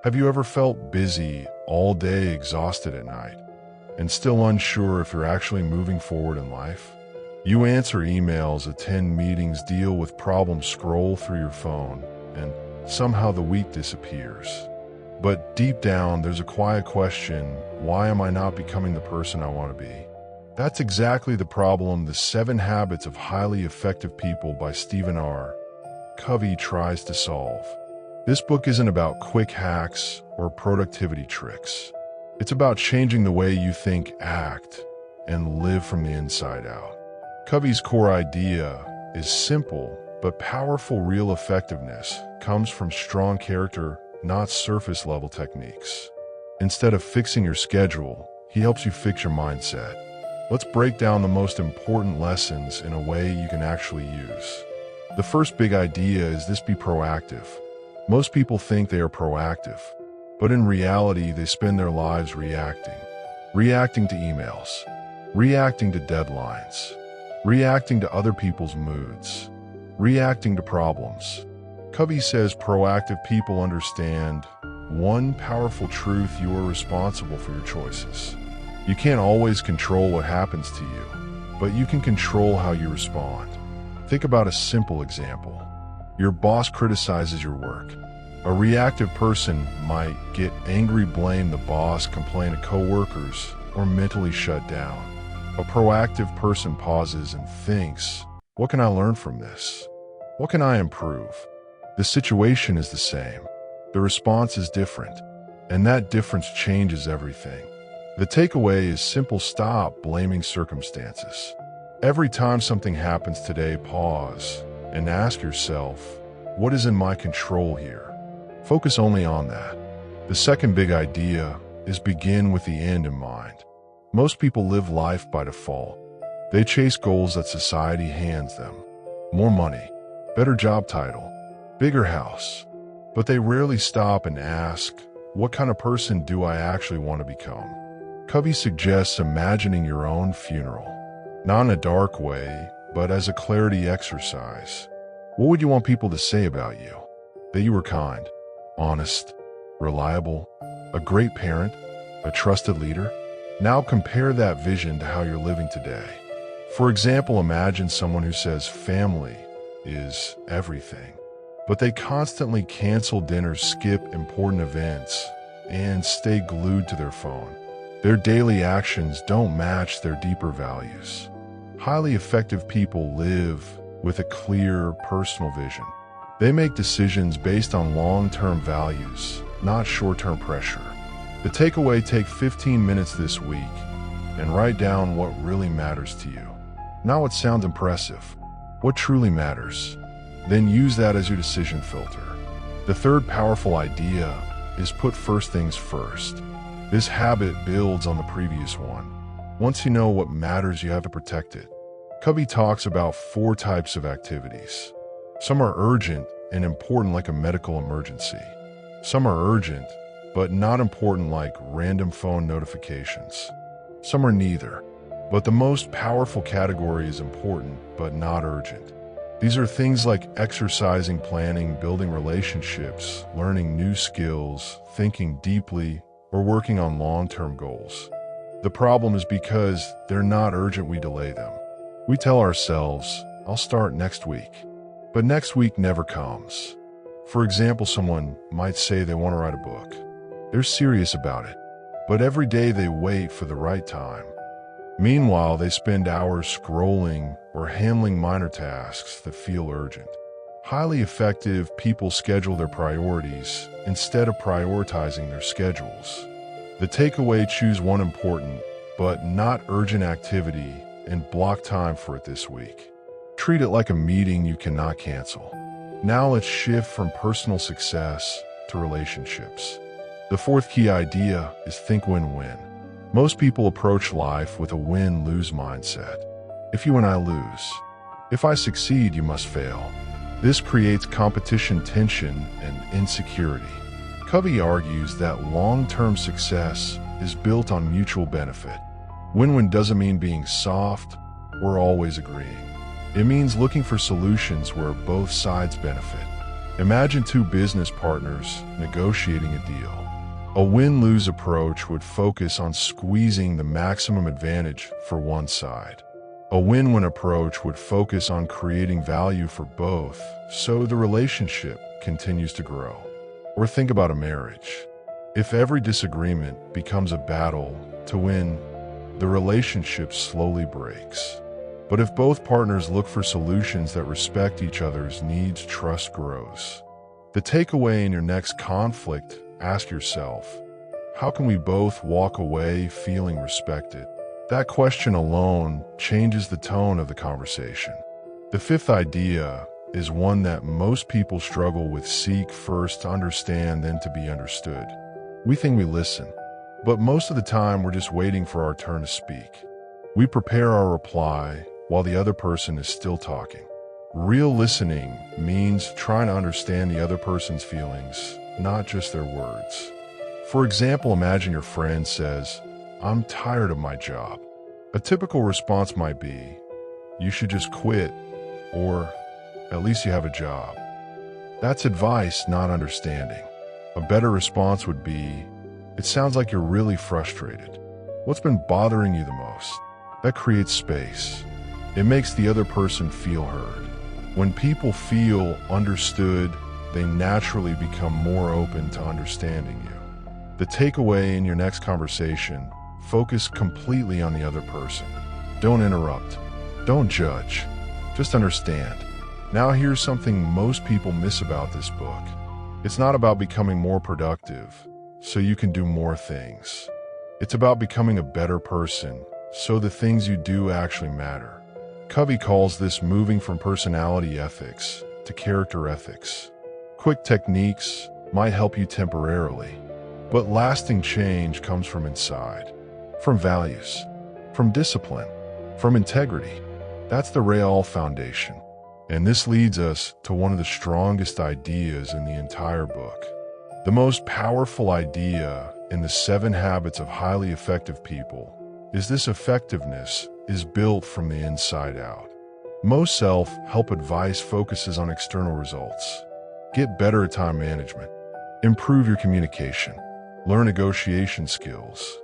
Have you ever felt busy all day, exhausted at night, and still unsure if you're actually moving forward in life? You answer emails, attend meetings, deal with problems, scroll through your phone, and somehow the week disappears. But deep down, there's a quiet question: why am I not becoming the person I want to be? That's exactly the problem the 7 Habits of Highly Effective People by Stephen R. Covey tries to solve. This book isn't about quick hacks or productivity tricks. It's about changing the way you think, act, and live from the inside out. Covey's core idea is simple but powerful. Real effectiveness comes from strong character, not surface-level techniques. Instead of fixing your schedule, he helps you fix your mindset. Let's break down the most important lessons in a way you can actually use. The first big idea is this: be proactive. Most people think they are proactive, but in reality, they spend their lives reacting. Reacting to emails, reacting to deadlines, reacting to other people's moods, reacting to problems. Covey says proactive people understand one powerful truth: you are responsible for your choices. You can't always control what happens to you, but you can control how you respond. Think about a simple example. Your boss criticizes your work. A reactive person might get angry, blame the boss, complain to coworkers, or mentally shut down. A proactive person pauses and thinks, what can I learn from this? What can I improve? The situation is the same. The response is different, and that difference changes everything. The takeaway is simple: stop blaming circumstances. Every time something happens today, pause and ask yourself, what is in my control here? Focus only on that. The second big idea is begin with the end in mind. Most people live life by default. They chase goals that society hands them. More money, better job title, bigger house. But they rarely stop and ask, what kind of person do I actually want to become? Covey suggests imagining your own funeral, not in a dark way, but as a clarity exercise. What would you want people to say about you? That you were kind, honest, reliable, a great parent, a trusted leader? Now compare that vision to how you're living today. For example, imagine someone who says family is everything, but they constantly cancel dinners, skip important events, and stay glued to their phone. Their daily actions don't match their deeper values. Highly effective people live with a clear personal vision. They make decisions based on long-term values, not short-term pressure. The takeaway: take 15 minutes this week and write down what really matters to you. Not what sounds impressive, what truly matters. Then use that as your decision filter. The third powerful idea is put first things first. This habit builds on the previous one. Once you know what matters, you have to protect it. Covey talks about 4 types of activities. Some are urgent and important, like a medical emergency. Some are urgent, but not important, like random phone notifications. Some are neither, but the most powerful category is important, but not urgent. These are things like exercising, planning, building relationships, learning new skills, thinking deeply, or working on long-term goals. The problem is because they're not urgent, we delay them. We tell ourselves, I'll start next week. But next week never comes. For example, someone might say they want to write a book. They're serious about it, but every day they wait for the right time. Meanwhile, they spend hours scrolling or handling minor tasks that feel urgent. Highly effective people schedule their priorities instead of prioritizing their schedules. The takeaway: choose one important but not urgent activity and block time for it this week. Treat it like a meeting you cannot cancel. Now let's shift from personal success to relationships. The fourth key idea is think win-win. Most people approach life with a win-lose mindset. If you and I lose, if I succeed, you must fail. This creates competition, tension, and insecurity. Covey argues that long-term success is built on mutual benefit. Win-win doesn't mean being soft or always agreeing. It means looking for solutions where both sides benefit. Imagine two business partners negotiating a deal. A win-lose approach would focus on squeezing the maximum advantage for one side. A win-win approach would focus on creating value for both, so the relationship continues to grow. Or think about a marriage. If every disagreement becomes a battle to win, the relationship slowly breaks. But if both partners look for solutions that respect each other's needs, trust grows. The takeaway in your next conflict: ask yourself, how can we both walk away feeling respected? That question alone changes the tone of the conversation. The fifth idea is one that most people struggle with: seek first to understand, then to be understood. We think we listen, but most of the time we're just waiting for our turn to speak. We prepare our reply while the other person is still talking. Real listening means trying to understand the other person's feelings, not just their words. For example, imagine your friend says, "I'm tired of my job." A typical response might be, "You should just quit," or "At least you have a job." That's advice, not understanding. A better response would be, "It sounds like you're really frustrated. What's been bothering you the most?" That creates space. It makes the other person feel heard. When people feel understood, they naturally become more open to understanding you. The takeaway in your next conversation: focus completely on the other person. Don't interrupt. Don't judge. Just understand. Now here's something most people miss about this book. It's not about becoming more productive so you can do more things. It's about becoming a better person so the things you do actually matter. Covey calls this moving from personality ethics to character ethics. Quick techniques might help you temporarily, but lasting change comes from inside, from values, from discipline, from integrity. That's the real foundation. And this leads us to one of the strongest ideas in the entire book. The most powerful idea in the 7 Habits of Highly Effective People is this: effectiveness is built from the inside out. Most self-help advice focuses on external results. Get better at time management. Improve your communication. Learn negotiation skills.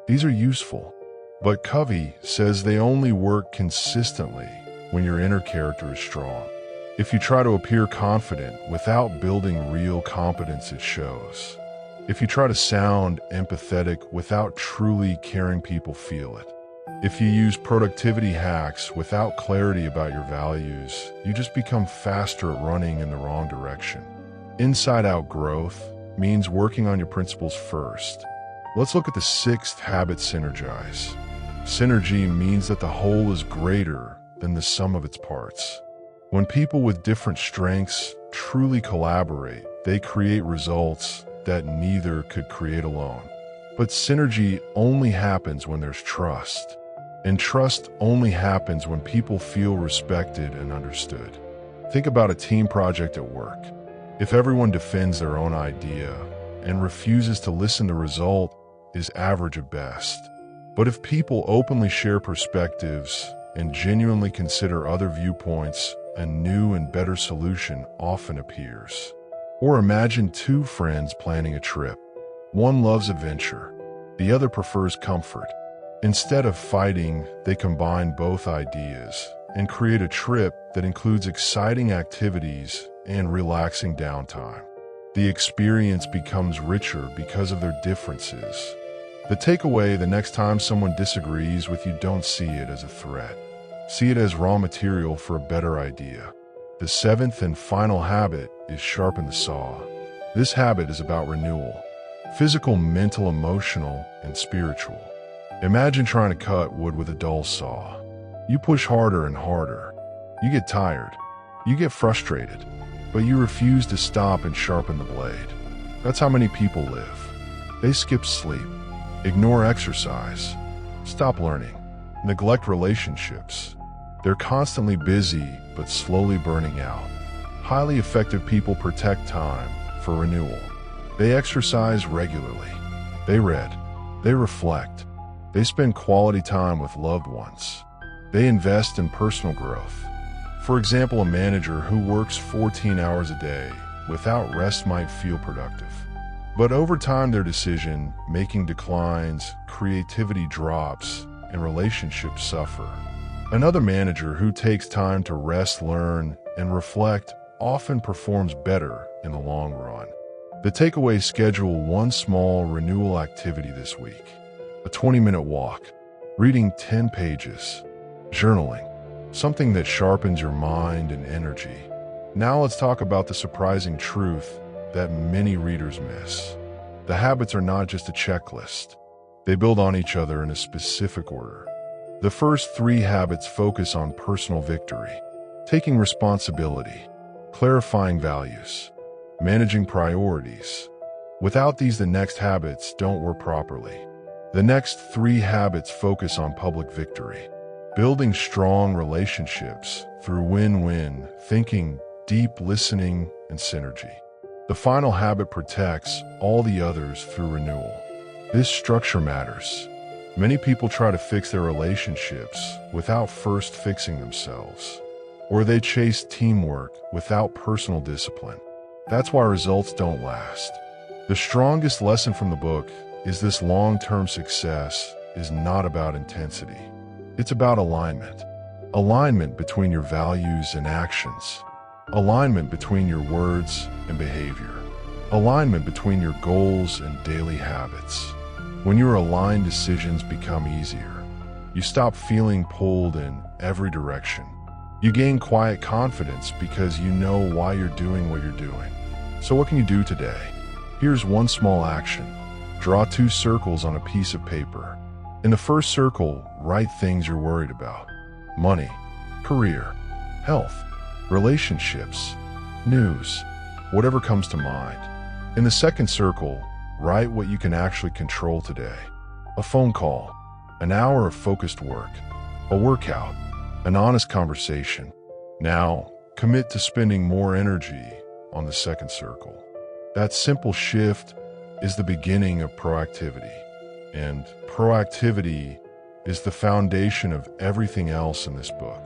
These are useful, but Covey says they only work consistently when your inner character is strong. If you try to appear confident without building real competence, it shows. If you try to sound empathetic without truly caring, people feel it. If you use productivity hacks without clarity about your values, you just become faster at running in the wrong direction. Inside-out growth means working on your principles first. Let's look at the 6th habit: synergize. Synergy means that the whole is greater than the sum of its parts. When people with different strengths truly collaborate, they create results that neither could create alone. But synergy only happens when there's trust. And trust only happens when people feel respected and understood. Think about a team project at work. If everyone defends their own idea and refuses to listen, the result is average at best. But if people openly share perspectives and genuinely consider other viewpoints, a new and better solution often appears. Or imagine two friends planning a trip. One loves adventure, the other prefers comfort. Instead of fighting, they combine both ideas and create a trip that includes exciting activities and relaxing downtime. The experience becomes richer because of their differences. The takeaway: the next time someone disagrees with you, don't see it as a threat. See it as raw material for a better idea. The 7th and final habit is sharpen the saw. This habit is about renewal: physical, mental, emotional, and spiritual. Imagine trying to cut wood with a dull saw. You push harder and harder. You get tired. You get frustrated. But you refuse to stop and sharpen the blade. That's how many people live. They skip sleep, ignore exercise, stop learning, neglect relationships. They're constantly busy but slowly burning out. Highly effective people protect time for renewal. They exercise regularly. They read. They reflect. They spend quality time with loved ones. They invest in personal growth. For example, a manager who works 14 hours a day without rest might feel productive. But over time, their decision-making declines, creativity drops, and relationships suffer. Another manager who takes time to rest, learn, and reflect often performs better in the long run. The takeaway: schedule one small renewal activity this week. A 20-minute walk, reading 10 pages, journaling, something that sharpens your mind and energy. Now let's talk about the surprising truth that many readers miss. The habits are not just a checklist. They build on each other in a specific order. The first 3 habits focus on personal victory, taking responsibility, clarifying values, managing priorities. Without these, the next habits don't work properly. The next 3 habits focus on public victory, building strong relationships through win-win thinking, deep listening, and synergy. The final habit protects all the others through renewal. This structure matters. Many people try to fix their relationships without first fixing themselves, or they chase teamwork without personal discipline. That's why results don't last. The strongest lesson from the book is this: long-term success is not about intensity. It's about alignment. Alignment between your values and actions. Alignment between your words and behavior. Alignment between your goals and daily habits. When you're aligned, decisions become easier. You stop feeling pulled in every direction. You gain quiet confidence because you know why you're doing what you're doing. So what can you do today? Here's one small action. Draw 2 circles on a piece of paper. In the first circle, write things you're worried about: money, career, health, relationships, news, whatever comes to mind. In the second circle, write what you can actually control today: a phone call, an hour of focused work, a workout, an honest conversation. Now, commit to spending more energy on the second circle. That simple shift is the beginning of proactivity, and proactivity is the foundation of everything else in this book.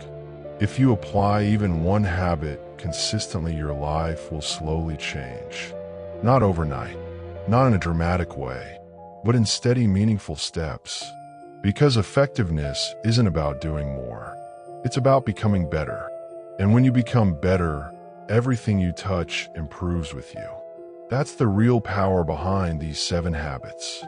If you apply even one habit consistently, your life will slowly change. Not overnight, not in a dramatic way, but in steady, meaningful steps. Because effectiveness isn't about doing more. It's about becoming better. And when you become better, everything you touch improves with you. That's the real power behind these 7 habits.